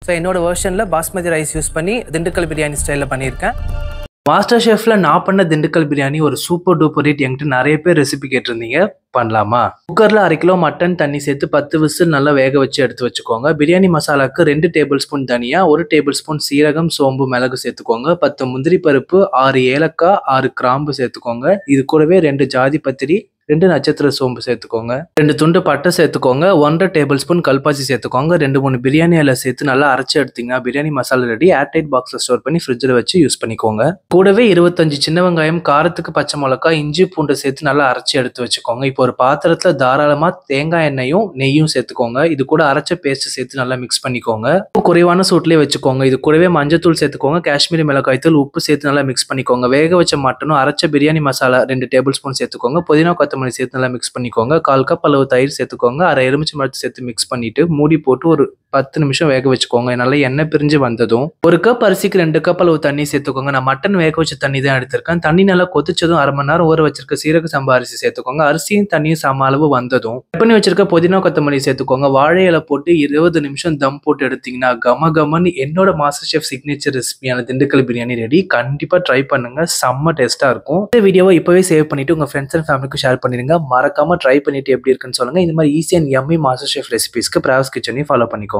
So என்னோட வெர்ஷனில் basmati rice use பண்ணி திண்டுக்கல் பிரியாணி ஸ்டைலில் பண்ணியிருக்கேன். மாஸ்டர் ஷெஃப்ல நான் பண்ண திண்டுக்கல் பிரியாணி ஒரு சூப்பர் டூப்பர் ஹிட். என்கிட்ட நிறைய பேர் ரெசிபி கேட்டிருந்தீங்க, பண்ணலாமா? குக்கரில் 1/2 கிலோ மட்டன் தண்ணி சேர்த்து 10 விசில் நல்லா வேக வச்சு எடுத்து வச்சுக்கோங்க. பிரியாணி மசாலாவுக்கு 2 டேபிள் ஸ்பூன் தனியா, 1 டேபிள் ஸ்பூன் சீரகம், சோம்பு, மிளகு சேர்த்துக்கோங்க. 10 முந்திரி பருப்பு, 6 ஏலக்காய், 6 கிராம்பு சேர்த்துக்கோங்க. இது கூடவே 2 ஜாதி பத்திரி, 2 நட்சத்திர சோம்பு சேர்த்துக்கோங்க. 2 துண்டு பட்டை சேர்த்துக்கோங்க. 1/2 டேபிள் ஸ்பூன் கல்பாசி சேர்த்துக்கோங்க. 2-3 பிரியாணி இலை சேர்த்து நல்லா அரைச்சி எடுத்தீங்கன்னா பிரியாணி மசாலா ரெடி. ஏர்டைட் பாக்ஸில் ஸ்டோர் பண்ணி ஃப்ரிட்ஜில் வச்சு யூஸ் பண்ணிக்கோங்க. கூடவே 25 சின்ன வெங்காயம், காரத்துக்கு பச்சை மிளகாய், இஞ்சி பூண்டு சேர்த்து நல்லா அரைச்சி எடுத்து வச்சுக்கோங்க. இப்போ ஒரு பாத்திரத்தில் தாராளமாக தேங்காய் எண்ணெயும் நெய்யும் சேர்த்துக்கோங்க. இது கூட அரைச்ச பேஸ்ட் சேர்த்து நல்லா மிக்ஸ் பண்ணிக்கோங்க. குறைவான சூட்லேயே வச்சுக்கோங்க. இது கூடவே மஞ்சத்தூள் சேர்த்துக்கோங்க. காஷ்மீரி மிளகாய் தூள், உப்பு சேர்த்து நல்லா மிக்ஸ் பண்ணிக்கோங்க. வேக வச்ச மட்டனும் அரைச்ச பிரியாணி மசாலா 2 டேபிள் ஸ்பூன் சேர்த்துக்கோங்க. புதினா கொத்தமல்லி சேர்த்து நல்லா மிக்ஸ் பண்ணிக்கோங்க. 1/4 கப் அளவு தயிர் சேர்த்துக்கோங்க. 1/2 எலுமிச்சை பழத்தை சேர்த்து மிக்ஸ் பண்ணிட்டு மூடி போட்டு ஒரு 10 நிமிஷம் வேக வச்சுக்கோங்க. நல்லா எண்ணெய் பிரிஞ்சு வந்ததும் 1 கப் அரிசிக்கு 2 கப் அளவு தண்ணி சேர்த்துக்கோங்க. நான் மட்டன் வேக வச்ச தண்ணி தான் எடுத்திருக்கேன். தண்ணி நல்லா கொதிச்சதும் 1/2 மணி நேரம் ஊற வச்சிருக்க சீரக சம்பா அரிசி சேர்த்துக்கோங்க. அரிசியும் தண்ணியும் சம அளவு வந்ததும் கட் பண்ணி வச்சிருக்க புதினா கொத்தமல்லி சேர்த்துக்கோங்க. வாழை இலை போட்டு 20 நிமிஷம் தம் போட்டு எடுத்தீங்கன்னா கம கமன்னு என்னோட மாஸ்டர் ஷெஃப் சிக்னேச்சர் ரெசிபியான திண்டுக்கல் பிரியாணி ரெடி. கண்டிப்பா ட்ரை பண்ணுங்க, செம்ம டேஸ்டா இருக்கும். இந்த வீடியோவை இப்பவே சேவ் பண்ணிட்டு உங்க ஃப்ரெண்ட்ஸ் அண்ட் ஃபேமிலிக்கு ஷேர் பண்ணிருங்க. மறக்காம ட்ரை பண்ணிட்டு எப்படி இருக்குன்னு சொல்லுங்க. இந்த மாதிரி easy and yummy master chef ரெசிபிஸ்க்கு பிராவ்ஸ் கிச்சனையும் ஃபாலோ பண்ணிக்கோங்க.